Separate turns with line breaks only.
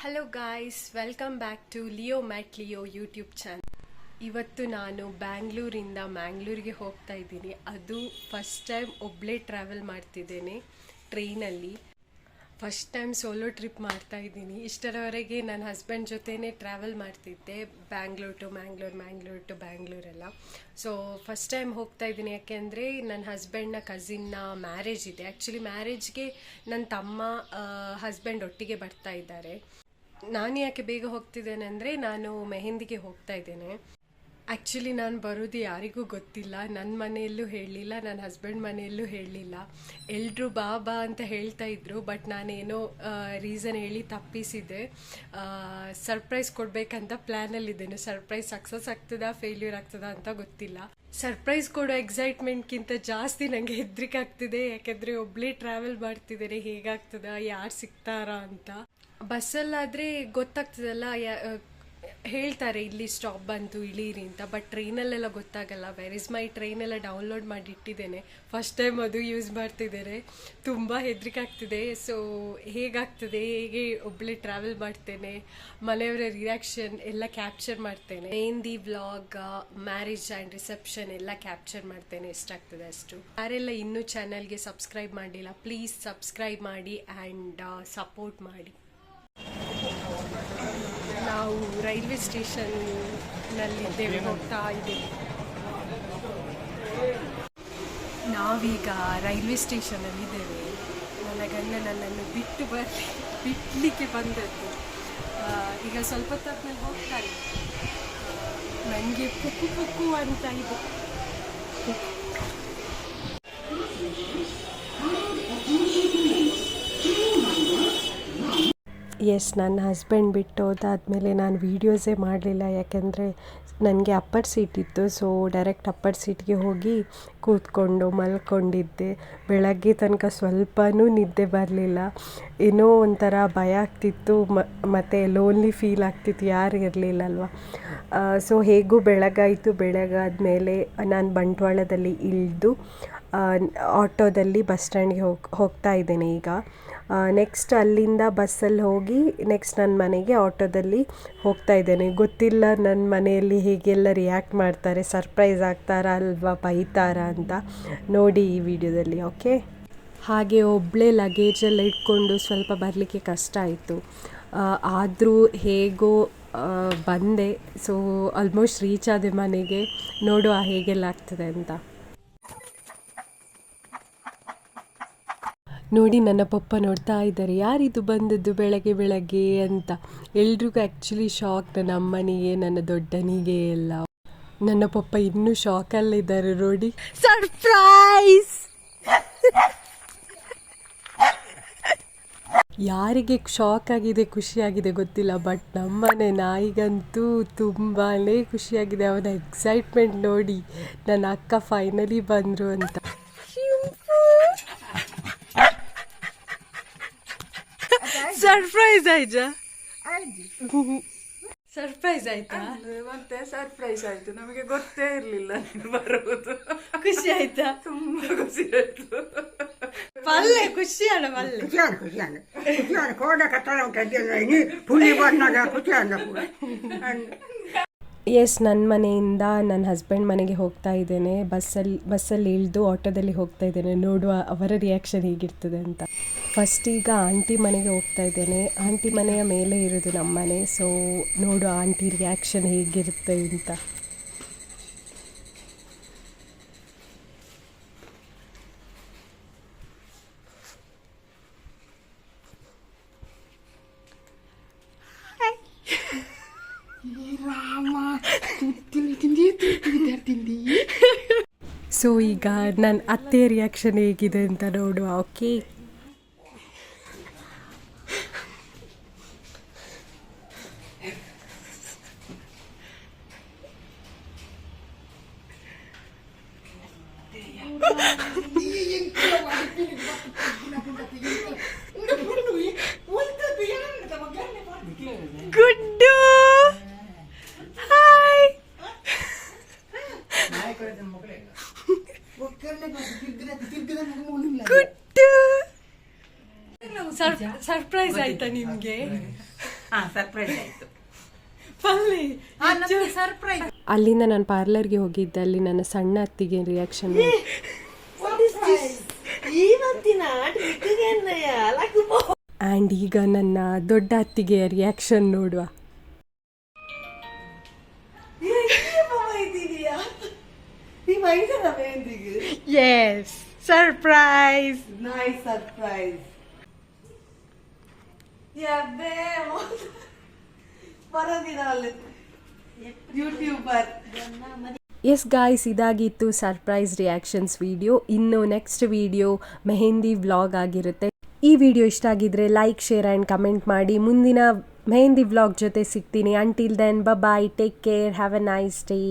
Hello guys, welcome back to Leo Mat Leo YouTube channel. ಇವತ್ತು ನಾನು ಬ್ಯಾಂಗ್ಳೂರಿಂದ ಮ್ಯಾಂಗ್ಳೂರಿಗೆ ಹೋಗ್ತಾ ಇದ್ದೀನಿ. ಅದು ಫಸ್ಟ್ ಟೈಮ್ ಒಬ್ಬಳೇ ಟ್ರಾವೆಲ್ ಮಾಡ್ತಿದ್ದೇನೆ ಟ್ರೈನಲ್ಲಿ. ಫಸ್ಟ್ ಟೈಮ್ ಸೋಲೋ ಟ್ರಿಪ್ ಮಾಡ್ತಾ ಇದ್ದೀನಿ. ಇಷ್ಟರವರೆಗೆ ನನ್ನ ಹಸ್ಬೆಂಡ್ ಜೊತೆನೇ ಟ್ರಾವೆಲ್ ಮಾಡ್ತಿದ್ದೆ, ಬ್ಯಾಂಗ್ಳೂರ್ ಟು ಬ್ಯಾಂಗ್ಳೂರೆಲ್ಲ. ಸೊ ಫಸ್ಟ್ ಟೈಮ್ ಹೋಗ್ತಾ ಇದ್ದೀನಿ, ಯಾಕೆಂದರೆ ನನ್ನ ಹಸ್ಬೆಂಡ್ನ ಕಸಿನ್ನ ಮ್ಯಾರೇಜ್ ಇದೆ. ಆ್ಯಕ್ಚುಲಿ ಮ್ಯಾರೇಜ್ಗೆ ನನ್ನ ತಮ್ಮ ಹಸ್ಬೆಂಡ್ ಒಟ್ಟಿಗೆ ಬರ್ತಾ ಇದ್ದಾರೆ. ನಾನು ಯಾಕೆ ಬೇಗ ಹೋಗ್ತಿದ್ದೇನೆ ಅಂದರೆ, ನಾನು ಮೆಹಂದಿಗೆ ಹೋಗ್ತಾ ಇದ್ದೇನೆ. ಆ್ಯಕ್ಚುಲಿ ನಾನು ಬರೋದು ಯಾರಿಗೂ ಗೊತ್ತಿಲ್ಲ, ನನ್ನ ಮನೆಯಲ್ಲೂ ಹೇಳಲಿಲ್ಲ, ನನ್ನ ಹಸ್ಬೆಂಡ್ ಮನೆಯಲ್ಲೂ ಹೇಳಲಿಲ್ಲ. ಎಲ್ಲರೂ ಬಾ ಅಂತ ಹೇಳ್ತಾ ಇದ್ರು, ಬಟ್ ನಾನೇನೋ ರೀಸನ್ ಹೇಳಿ ತಪ್ಪಿಸಿದ್ದೆ. ಸರ್ಪ್ರೈಸ್ ಕೊಡಬೇಕಂತ ಪ್ಲ್ಯಾನಲ್ಲಿದ್ದೇನೆ. ಸರ್ಪ್ರೈಸ್ ಸಕ್ಸಸ್ ಆಗ್ತದಾ ಫೇಲ್ಯೂರ್ ಆಗ್ತದಾ ಅಂತ ಗೊತ್ತಿಲ್ಲ. ಸರ್ಪ್ರೈಸ್ ಕೊಡೋ ಎಕ್ಸೈಟ್ಮೆಂಟ್ಗಿಂತ ಜಾಸ್ತಿ ನನಗೆ ಹೆದರಿಕೆ ಆಗ್ತಿದೆ, ಯಾಕೆಂದರೆ ಒಬ್ಬಳೇ ಟ್ರಾವೆಲ್ ಮಾಡ್ತಿದ್ದಾರೆ, ಹೇಗಾಗ್ತದ, ಯಾರು ಸಿಗ್ತಾರಾ ಅಂತ. ಬಸ್ಸಲ್ಲಾದರೆ ಗೊತ್ತಾಗ್ತದಲ್ಲ, ಹೇಳ್ತಾರೆ ಇಲ್ಲಿ ಸ್ಟಾಪ್ ಬಂತು ಇಳೀರಿ ಅಂತ, ಬಟ್ ಟ್ರೈನಲ್ಲೆಲ್ಲ ಗೊತ್ತಾಗಲ್ಲ. ವೆರ್ ಇಸ್ ಮೈ ಟ್ರೈನೆಲ್ಲ ಡೌನ್ಲೋಡ್ ಮಾಡಿ ಇಟ್ಟಿದ್ದೇನೆ, ಫಸ್ಟ್ ಟೈಮ್ ಅದು ಯೂಸ್ ಮಾಡ್ತಿದ್ದೇನೆ. ತುಂಬ ಹೆದರಿಕೆ ಆಗ್ತಿದೆ. ಸೊ ಹೇಗಾಗ್ತದೆ, ಹೇಗೆ ಒಬ್ಬಳೇ ಟ್ರಾವೆಲ್ ಮಾಡ್ತೇನೆ, ಮನೆಯವರ ರಿಯಾಕ್ಷನ್ ಎಲ್ಲ ಕ್ಯಾಪ್ಚರ್ ಮಾಡ್ತೇನೆ. Mehndi vlog, marriage and reception ಎಲ್ಲ ಕ್ಯಾಪ್ಚರ್ ಮಾಡ್ತೇನೆ, ಎಷ್ಟಾಗ್ತದೆ ಅಷ್ಟು. ಯಾರೆಲ್ಲ ಇನ್ನೂ ಚಾನಲ್ಗೆ ಸಬ್ಸ್ಕ್ರೈಬ್ ಮಾಡಿಲ್ಲ, ಪ್ಲೀಸ್ ಸಬ್ಸ್ಕ್ರೈಬ್ ಮಾಡಿ ಆ್ಯಂಡ್ ಸಪೋರ್ಟ್ ಮಾಡಿ. ನಾವು ರೈಲ್ವೆ ಸ್ಟೇಷನ್ನಲ್ಲಿದ್ದೇವೆ, ಹೋಗ್ತಾ ಇದ್ದೇವೆ. ನಾವೀಗ ರೈಲ್ವೆ ಸ್ಟೇಷನಲ್ಲಿದ್ದೇವೆ. ನನ್ನ ಗಂಡ ನನ್ನನ್ನು ಬಿಡಲಿಕ್ಕೆ ಬಂದದ್ದು. ಈಗ ಸ್ವಲ್ಪ ಹೊತ್ತಾದ್ಮೇಲೆ ಹೋಗ್ತಾರೆ. ನನಗೆ ಪುಕ್ಕು ಅಂತ ಇದೆ. ಎಸ್, ನನ್ನ ಹಸ್ಬೆಂಡ್ ಬಿಟ್ಟು ಹೋದಾದ್ಮೇಲೆ ನಾನು ವೀಡಿಯೋಸೇ ಮಾಡಲಿಲ್ಲ, ಯಾಕೆಂದರೆ ನನಗೆ ಅಪ್ಪರ್ ಸೀಟ್ ಇತ್ತು. ಸೊ ಡೈರೆಕ್ಟ್ ಅಪ್ಪರ್ ಸೀಟ್ಗೆ ಹೋಗಿ ಕೂತ್ಕೊಂಡು ಮಲ್ಕೊಂಡಿದ್ದೆ. ಬೆಳಗ್ಗೆ ತನಕ ಸ್ವಲ್ಪನೂ ನಿದ್ದೆ ಬರಲಿಲ್ಲ. ಏನೋ ಒಂಥರ ಭಯ ಆಗ್ತಿತ್ತು, ಮತ್ತು ಲೋನ್ಲಿ ಫೀಲ್ ಆಗ್ತಿತ್ತು, ಯಾರು ಇರಲಿಲ್ಲಲ್ವ. ಸೊ ಹೇಗೂ ಬೆಳಗಾದ್ಮೇಲೆ ನಾನು ಬಂಟ್ವಾಳದಲ್ಲಿ ಇಳಿದು ಆಟೋದಲ್ಲಿ ಬಸ್ ಸ್ಟ್ಯಾಂಡ್ಗೆ ಹೋಗ್ತಾ ಇದ್ದೇನೆ ಈಗ. ನೆಕ್ಸ್ಟ್ ಅಲ್ಲಿಂದ ಬಸ್ಸಲ್ಲಿ ಹೋಗಿ ನೆಕ್ಸ್ಟ್ ನನ್ನ ಮನೆಗೆ ಆಟೋದಲ್ಲಿ ಹೋಗ್ತಾ ಇದ್ದೇನೆ. ಗೊತ್ತಿಲ್ಲ ನನ್ನ ಮನೆಯಲ್ಲಿ ಹೇಗೆಲ್ಲ ರಿಯಾಕ್ಟ್ ಮಾಡ್ತಾರೆ, ಸರ್ಪ್ರೈಸ್ ಆಗ್ತಾರಾ ಅಲ್ವಾ, ಬೈತಾರಾ ಅಂತ ನೋಡಿ ಈ ವಿಡಿಯೋದಲ್ಲಿ. ಓಕೆ, ಹಾಗೆ ಒಬ್ಬಳೇ ಲಗೇಜೆಲ್ಲ ಇಟ್ಕೊಂಡು ಸ್ವಲ್ಪ ಬರಲಿಕ್ಕೆ ಕಷ್ಟ ಆಯಿತು. ಆದರೂ ಹೇಗೋ ಬಂದೆ. ಸೊ ಆಲ್ಮೋಸ್ಟ್ ರೀಚ್ ಆದೆ ಮನೆಗೆ. ನೋಡುವ ಹೇಗೆಲ್ಲ ಆಗ್ತದೆ ಅಂತ. ನೋಡಿ, ನನ್ನ ಪಪ್ಪ ನೋಡ್ತಾ ಇದ್ದಾರೆ, ಯಾರಿದು ಬಂದದ್ದು ಬೆಳಗ್ಗೆ ಅಂತ. ಎಲ್ರಿಗೂ ಆ್ಯಕ್ಚುಲಿ ಶಾಕ್, ನನ್ನ ಅಮ್ಮನಿಗೆ, ನನ್ನ ದೊಡ್ಡನಿಗೆ ಎಲ್ಲ. ನನ್ನ ಪಪ್ಪ ಇನ್ನೂ ಶಾಕಲ್ಲಿದ್ದಾರೆ ನೋಡಿ. ಸರ್ಪ್ರೈಸ್! ಯಾರಿಗೆ ಶಾಕ್ ಆಗಿದೆ, ಖುಷಿಯಾಗಿದೆ ಗೊತ್ತಿಲ್ಲ, ಬಟ್ ನಮ್ಮನೆ ನಾಯಿಗಂತೂ ತುಂಬಾ ಖುಷಿಯಾಗಿದೆ. ಅವನ ಎಕ್ಸೈಟ್ಮೆಂಟ್ ನೋಡಿ, ನನ್ನ ಅಕ್ಕ ಫೈನಲಿ ಬಂದರು ಅಂತ. ಸರ್ಪ್ರೈಸ್ ಆಯ್ತಾ? ಸರ್ಪ್ರೈಸ್ ಆಯ್ತಾ?
ಮತ್ತೆ ಸರ್ಪ್ರೈಸ್ ಆಯ್ತು, ನಮಗೆ ಗೊತ್ತೇ ಇರಲಿಲ್ಲ ಬರುವುದು.
ಖುಷಿ ಆಯ್ತಾ?
ತುಂಬಾ ಖುಷಿ ಆಯ್ತು.
ಪಲ್ಲೆ ಖುಷಿಯಾದ ಪಲ್ಲೆ
ಖುಷಿಯಾದ ಕೋಡ ಕಟ್ಟಡ ಪುಳಿ ಬಂದಾಗ ಖುಷಿಯಾದ.
ಎಸ್, ನನ್ನ ಮನೆಯಿಂದ ನನ್ನ ಹಸ್ಬೆಂಡ್ ಮನೆಗೆ ಹೋಗ್ತಾ ಇದ್ದೇನೆ. ಬಸ್ಸಲ್ಲಿ ಇಳಿದು ಆಟೋದಲ್ಲಿ ಹೋಗ್ತಾ ಇದ್ದೇನೆ. ನೋಡುವ ಅವರ ರಿಯಾಕ್ಷನ್ ಹೇಗಿರ್ತದೆ ಅಂತ. ಫಸ್ಟ್ ಈಗ ಆಂಟಿ ಮನೆಗೆ ಹೋಗ್ತಾ ಇದ್ದೇನೆ. ಆಂಟಿ ಮನೆಯ ಮೇಲೆ ಇರೋದು ನಮ್ಮ ಮನೆ. ಸೊ ನೋಡುವ ಆಂಟಿ ರಿಯಾಕ್ಷನ್ ಹೇಗಿರುತ್ತೆ ಅಂತ. ಸೊ ಈಗ ನನ್ನ ಅತ್ತೆ ರಿಯಾಕ್ಷನ್ ಹೇಗಿದೆ ಅಂತ ನೋಡುವ. ಓಕೆ, ಗುಡ್ಡು ಹಾಯ್. ಗುಡ್ಡು, ಸರ್ಪ್ರೈಸ್ ಆಯ್ತಾ ನಿಮಗೆ?
ಸರ್ಪ್ರೈಸ್ ಆಯ್ತು. ಸರ್ಪ್ರೈಸ್.
ಅಲ್ಲಿಂದ ನಾನು ಪಾರ್ಲರ್ಗೆ ಹೋಗಿದ್ದೆ. ಅಲ್ಲಿ ನನ್ನ ಸಣ್ಣ ಅತ್ತಿಗೆ ರಿಯಾಕ್ಷನ್. ಆ್ಯಂಡ್ ಈಗ ನನ್ನ ದೊಡ್ಡ ಅತ್ತಿಗೆಯ ರಿಯಾಕ್ಷನ್ ನೋಡುವ. Yes, surprise.
Nice surprise. YouTuber.
Yes guys, ಇದಾಗಿತ್ತು ಸರ್ಪ್ರೈಸ್ ರಿಯಾಕ್ಷನ್ಸ್ ವಿಡಿಯೋ. ಇನ್ನು ನೆಕ್ಸ್ಟ್ ವಿಡಿಯೋ ಮೆಹಂದಿ ವ್ಲಾಗ್ ಆಗಿರುತ್ತೆ. ಈ ವಿಡಿಯೋ ಇಷ್ಟ ಆಗಿದ್ರೆ ಲೈಕ್, ಶೇರ್ ಆ್ಯಂಡ್ ಕಮೆಂಟ್ ಮಾಡಿ. ಮುಂದಿನ ಮೆಹಂದಿ ವ್ಲಾಗ್ ಜೊತೆ ಸಿಗ್ತೀನಿ. Until then, bye, take care, have a nice day.